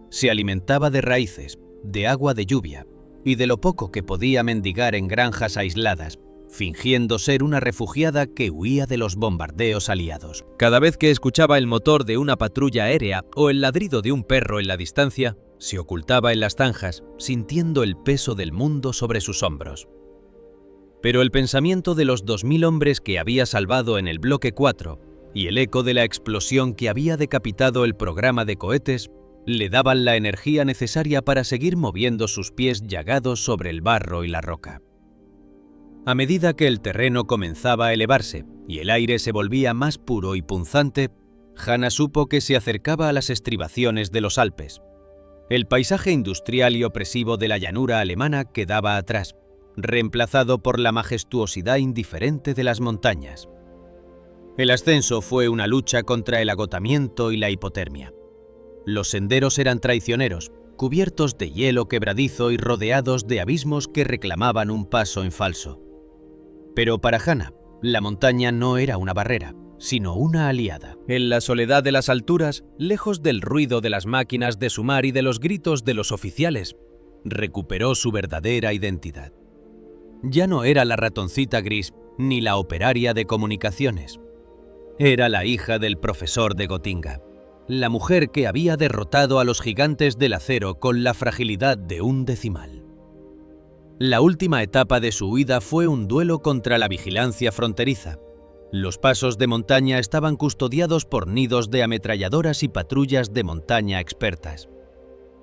Se alimentaba de raíces, de agua de lluvia y de lo poco que podía mendigar en granjas aisladas, fingiendo ser una refugiada que huía de los bombardeos aliados. Cada vez que escuchaba el motor de una patrulla aérea o el ladrido de un perro en la distancia, se ocultaba en las zanjas, sintiendo el peso del mundo sobre sus hombros. Pero el pensamiento de los 2000 hombres que había salvado en el bloque 4 y el eco de la explosión que había decapitado el programa de cohetes le daban la energía necesaria para seguir moviendo sus pies llagados sobre el barro y la roca. A medida que el terreno comenzaba a elevarse y el aire se volvía más puro y punzante, Hanna supo que se acercaba a las estribaciones de los Alpes. El paisaje industrial y opresivo de la llanura alemana quedaba atrás, reemplazado por la majestuosidad indiferente de las montañas. El ascenso fue una lucha contra el agotamiento y la hipotermia. Los senderos eran traicioneros, cubiertos de hielo quebradizo y rodeados de abismos que reclamaban un paso en falso. Pero para Hanna, la montaña no era una barrera, sino una aliada. En la soledad de las alturas, lejos del ruido de las máquinas de sumar y de los gritos de los oficiales, recuperó su verdadera identidad. Ya no era la ratoncita gris ni la operaria de comunicaciones. Era la hija del profesor de Gotinga, la mujer que había derrotado a los gigantes del acero con la fragilidad de un decimal. La última etapa de su huida fue un duelo contra la vigilancia fronteriza. Los pasos de montaña estaban custodiados por nidos de ametralladoras y patrullas de montaña expertas.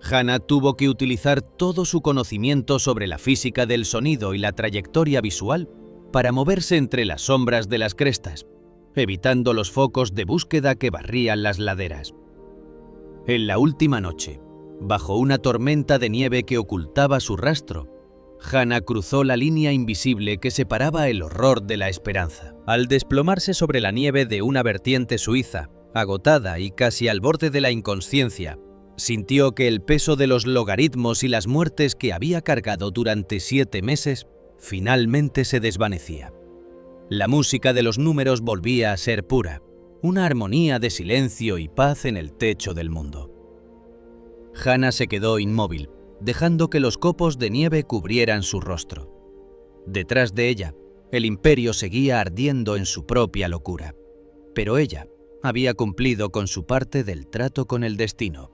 Hanna tuvo que utilizar todo su conocimiento sobre la física del sonido y la trayectoria visual para moverse entre las sombras de las crestas, evitando los focos de búsqueda que barrían las laderas. En la última noche, bajo una tormenta de nieve que ocultaba su rastro, Hanna cruzó la línea invisible que separaba el horror de la esperanza. Al desplomarse sobre la nieve de una vertiente suiza, agotada y casi al borde de la inconsciencia, sintió que el peso de los logaritmos y las muertes que había cargado durante 7 meses finalmente se desvanecía. La música de los números volvía a ser pura, una armonía de silencio y paz en el techo del mundo. Hanna se quedó inmóvil, dejando que los copos de nieve cubrieran su rostro. Detrás de ella, el imperio seguía ardiendo en su propia locura, pero ella había cumplido con su parte del trato con el destino.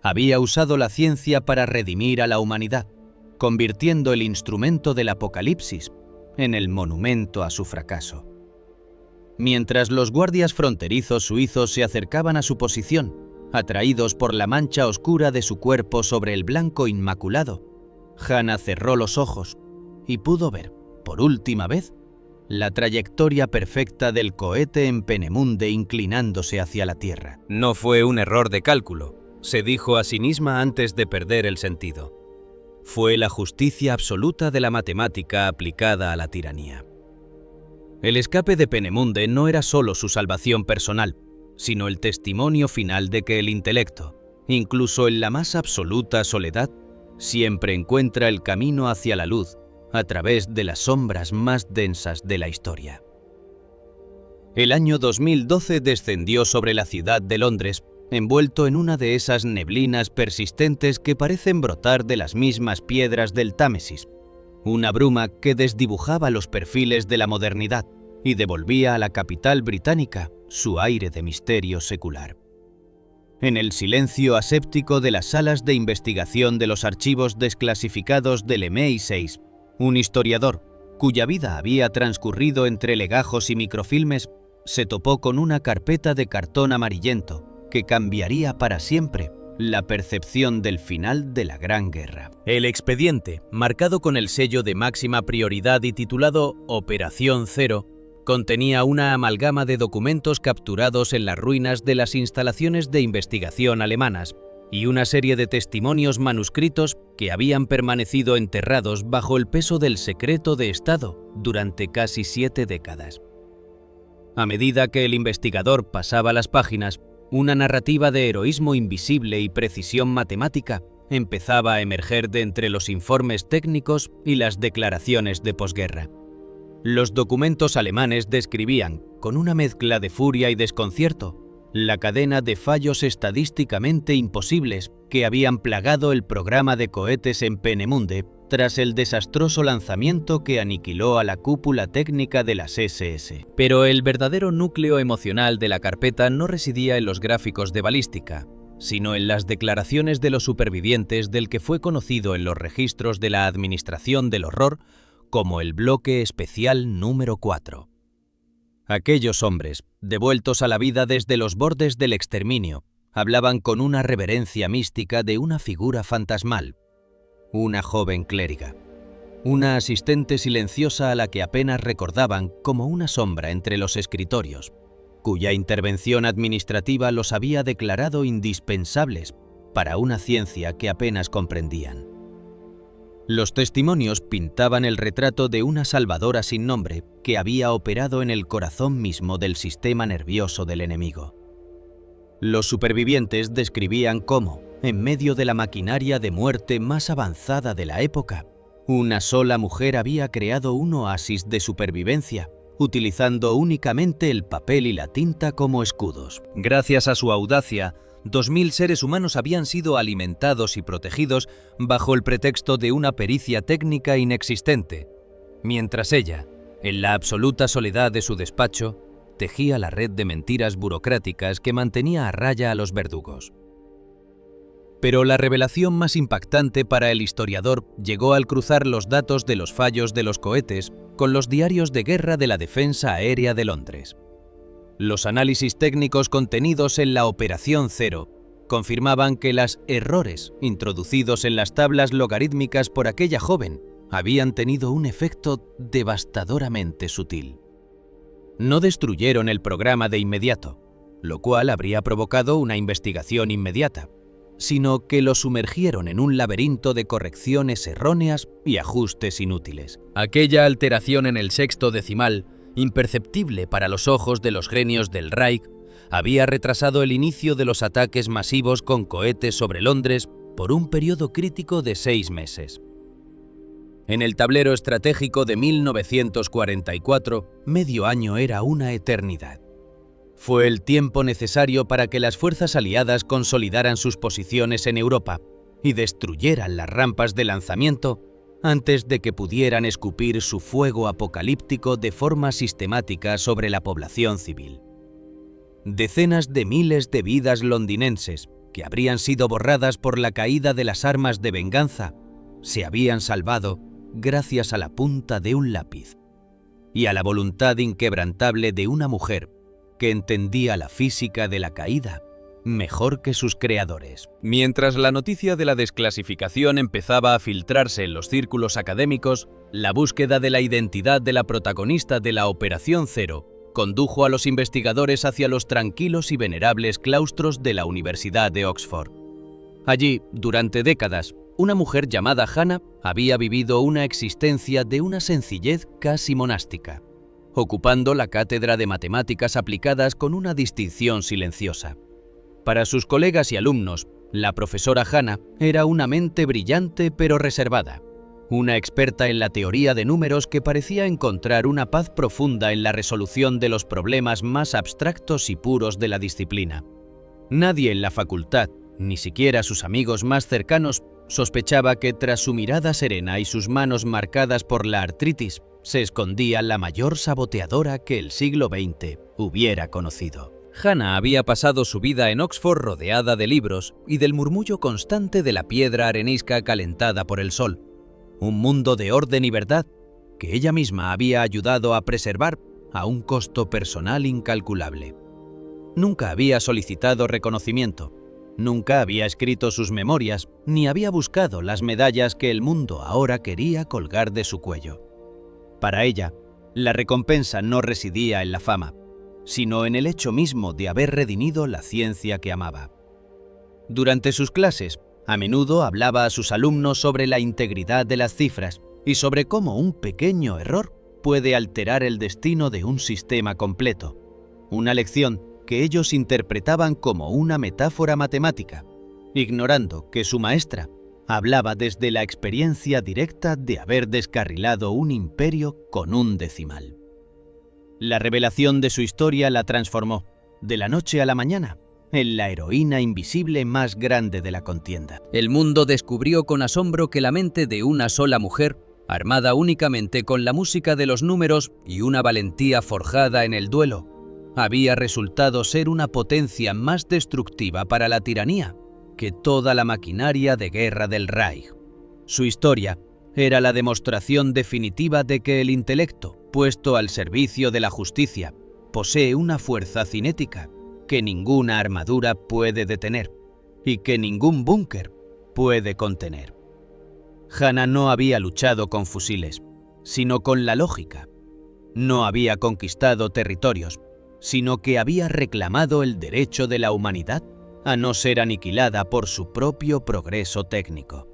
Había usado la ciencia para redimir a la humanidad, convirtiendo el instrumento del apocalipsis en el monumento a su fracaso. Mientras los guardias fronterizos suizos se acercaban a su posición, atraídos por la mancha oscura de su cuerpo sobre el blanco inmaculado, Hanna cerró los ojos y pudo ver, por última vez, la trayectoria perfecta del cohete en Peenemünde inclinándose hacia la Tierra. No fue un error de cálculo, se dijo a sí misma antes de perder el sentido. Fue la justicia absoluta de la matemática aplicada a la tiranía. El escape de Peenemünde no era solo su salvación personal, sino el testimonio final de que el intelecto, incluso en la más absoluta soledad, siempre encuentra el camino hacia la luz a través de las sombras más densas de la historia. El año 2012 descendió sobre la ciudad de Londres, envuelto en una de esas neblinas persistentes que parecen brotar de las mismas piedras del Támesis, una bruma que desdibujaba los perfiles de la modernidad y devolvía a la capital británica su aire de misterio secular. En el silencio aséptico de las salas de investigación de los archivos desclasificados del MI6, un historiador, cuya vida había transcurrido entre legajos y microfilmes, se topó con una carpeta de cartón amarillento que cambiaría para siempre la percepción del final de la Gran Guerra. El expediente, marcado con el sello de máxima prioridad y titulado Operación Cero, contenía una amalgama de documentos capturados en las ruinas de las instalaciones de investigación alemanas y una serie de testimonios manuscritos que habían permanecido enterrados bajo el peso del secreto de Estado durante casi 7 décadas. A medida que el investigador pasaba las páginas, una narrativa de heroísmo invisible y precisión matemática empezaba a emerger de entre los informes técnicos y las declaraciones de posguerra. Los documentos alemanes describían, con una mezcla de furia y desconcierto, la cadena de fallos estadísticamente imposibles que habían plagado el programa de cohetes en Peenemünde tras el desastroso lanzamiento que aniquiló a la cúpula técnica de las SS. Pero el verdadero núcleo emocional de la carpeta no residía en los gráficos de balística, sino en las declaraciones de los supervivientes del que fue conocido en los registros de la Administración del Horror como el Bloque Especial número 4. Aquellos hombres, devueltos a la vida desde los bordes del exterminio, hablaban con una reverencia mística de una figura fantasmal, una joven clériga, una asistente silenciosa a la que apenas recordaban como una sombra entre los escritorios, cuya intervención administrativa los había declarado indispensables para una ciencia que apenas comprendían. Los testimonios pintaban el retrato de una salvadora sin nombre que había operado en el corazón mismo del sistema nervioso del enemigo. Los supervivientes describían cómo, en medio de la maquinaria de muerte más avanzada de la época, una sola mujer había creado un oasis de supervivencia, utilizando únicamente el papel y la tinta como escudos. Gracias a su audacia, 2000 seres humanos habían sido alimentados y protegidos bajo el pretexto de una pericia técnica inexistente, mientras ella, en la absoluta soledad de su despacho, tejía la red de mentiras burocráticas que mantenía a raya a los verdugos. Pero la revelación más impactante para el historiador llegó al cruzar los datos de los fallos de los cohetes con los diarios de guerra de la Defensa Aérea de Londres. Los análisis técnicos contenidos en la Operación Cero confirmaban que los errores introducidos en las tablas logarítmicas por aquella joven habían tenido un efecto devastadoramente sutil. No destruyeron el programa de inmediato, lo cual habría provocado una investigación inmediata, sino que lo sumergieron en un laberinto de correcciones erróneas y ajustes inútiles. Aquella alteración en el sexto decimal, imperceptible para los ojos de los genios del Reich, había retrasado el inicio de los ataques masivos con cohetes sobre Londres por un periodo crítico de 6 meses. En el tablero estratégico de 1944, medio año era una eternidad. Fue el tiempo necesario para que las fuerzas aliadas consolidaran sus posiciones en Europa y destruyeran las rampas de lanzamiento antes de que pudieran escupir su fuego apocalíptico de forma sistemática sobre la población civil. Decenas de miles de vidas londinenses, que habrían sido borradas por la caída de las armas de venganza, se habían salvado gracias a la punta de un lápiz y a la voluntad inquebrantable de una mujer que entendía la física de la caída mejor que sus creadores. Mientras la noticia de la desclasificación empezaba a filtrarse en los círculos académicos, la búsqueda de la identidad de la protagonista de la Operación Cero condujo a los investigadores hacia los tranquilos y venerables claustros de la Universidad de Oxford. Allí, durante décadas, una mujer llamada Hannah había vivido una existencia de una sencillez casi monástica, ocupando la cátedra de matemáticas aplicadas con una distinción silenciosa. Para sus colegas y alumnos, la profesora Hannah era una mente brillante pero reservada, una experta en la teoría de números que parecía encontrar una paz profunda en la resolución de los problemas más abstractos y puros de la disciplina. Nadie en la facultad, ni siquiera sus amigos más cercanos, sospechaba que tras su mirada serena y sus manos marcadas por la artritis, se escondía la mayor saboteadora que el siglo XX hubiera conocido. Hannah había pasado su vida en Oxford rodeada de libros y del murmullo constante de la piedra arenisca calentada por el sol. Un mundo de orden y verdad que ella misma había ayudado a preservar a un costo personal incalculable. Nunca había solicitado reconocimiento, nunca había escrito sus memorias, ni había buscado las medallas que el mundo ahora quería colgar de su cuello. Para ella, la recompensa no residía en la fama, sino en el hecho mismo de haber redimido la ciencia que amaba. Durante sus clases, a menudo hablaba a sus alumnos sobre la integridad de las cifras y sobre cómo un pequeño error puede alterar el destino de un sistema completo, una lección que ellos interpretaban como una metáfora matemática, ignorando que su maestra hablaba desde la experiencia directa de haber descarrilado un imperio con un decimal. La revelación de su historia la transformó, de la noche a la mañana, en la heroína invisible más grande de la contienda. El mundo descubrió con asombro que la mente de una sola mujer, armada únicamente con la música de los números y una valentía forjada en el duelo, había resultado ser una potencia más destructiva para la tiranía que toda la maquinaria de guerra del Reich. Su historia era la demostración definitiva de que el intelecto, puesto al servicio de la justicia, posee una fuerza cinética que ninguna armadura puede detener y que ningún búnker puede contener. Hannah no había luchado con fusiles, sino con la lógica. No había conquistado territorios, sino que había reclamado el derecho de la humanidad a no ser aniquilada por su propio progreso técnico.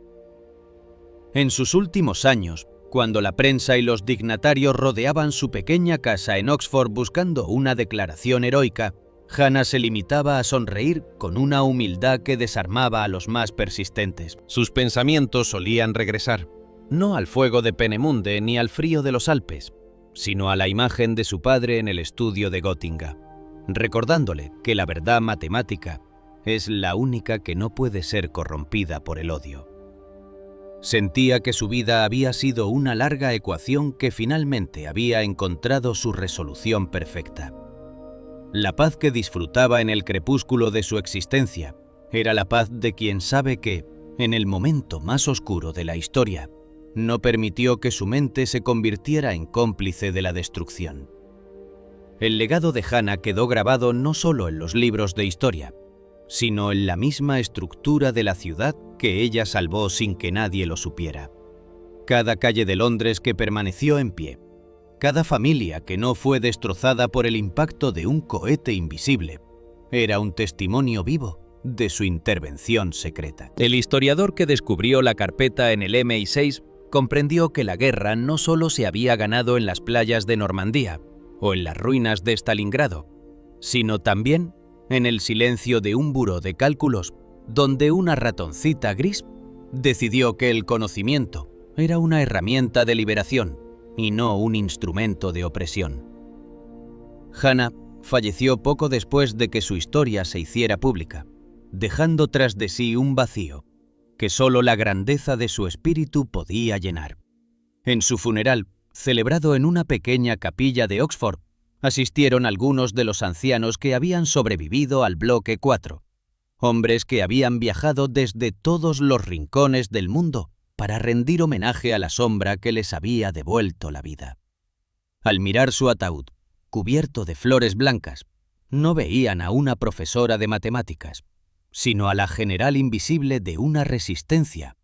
En sus últimos años, cuando la prensa y los dignatarios rodeaban su pequeña casa en Oxford buscando una declaración heroica, Hannah se limitaba a sonreír con una humildad que desarmaba a los más persistentes. Sus pensamientos solían regresar, no al fuego de Peenemünde ni al frío de los Alpes, sino a la imagen de su padre en el estudio de Gotinga, recordándole que la verdad matemática es la única que no puede ser corrompida por el odio. Sentía que su vida había sido una larga ecuación que finalmente había encontrado su resolución perfecta. La paz que disfrutaba en el crepúsculo de su existencia era la paz de quien sabe que, en el momento más oscuro de la historia, no permitió que su mente se convirtiera en cómplice de la destrucción. El legado de Hannah quedó grabado no solo en los libros de historia, sino en la misma estructura de la ciudad que ella salvó sin que nadie lo supiera. Cada calle de Londres que permaneció en pie, cada familia que no fue destrozada por el impacto de un cohete invisible, era un testimonio vivo de su intervención secreta. El historiador que descubrió la carpeta en el MI6 comprendió que la guerra no solo se había ganado en las playas de Normandía o en las ruinas de Stalingrado, sino también en el silencio de un buró de cálculos donde una ratoncita gris decidió que el conocimiento era una herramienta de liberación y no un instrumento de opresión. Hannah falleció poco después de que su historia se hiciera pública, dejando tras de sí un vacío que solo la grandeza de su espíritu podía llenar. En su funeral, celebrado en una pequeña capilla de Oxford, asistieron algunos de los ancianos que habían sobrevivido al Bloque 4, hombres que habían viajado desde todos los rincones del mundo para rendir homenaje a la sombra que les había devuelto la vida. Al mirar su ataúd, cubierto de flores blancas, no veían a una profesora de matemáticas, sino a la general invisible de una resistencia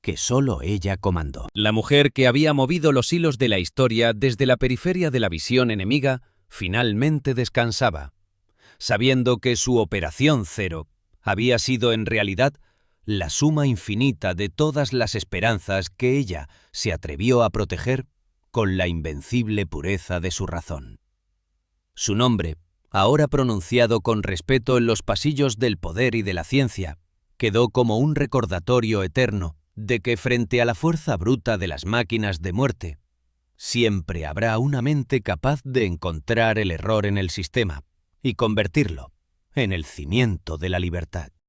que solo ella comandó. La mujer que había movido los hilos de la historia desde la periferia de la visión enemiga finalmente descansaba, sabiendo que su Operación Cero había sido en realidad la suma infinita de todas las esperanzas que ella se atrevió a proteger con la invencible pureza de su razón. Su nombre, ahora pronunciado con respeto en los pasillos del poder y de la ciencia, quedó como un recordatorio eterno de que frente a la fuerza bruta de las máquinas de muerte, siempre habrá una mente capaz de encontrar el error en el sistema y convertirlo en el cimiento de la libertad.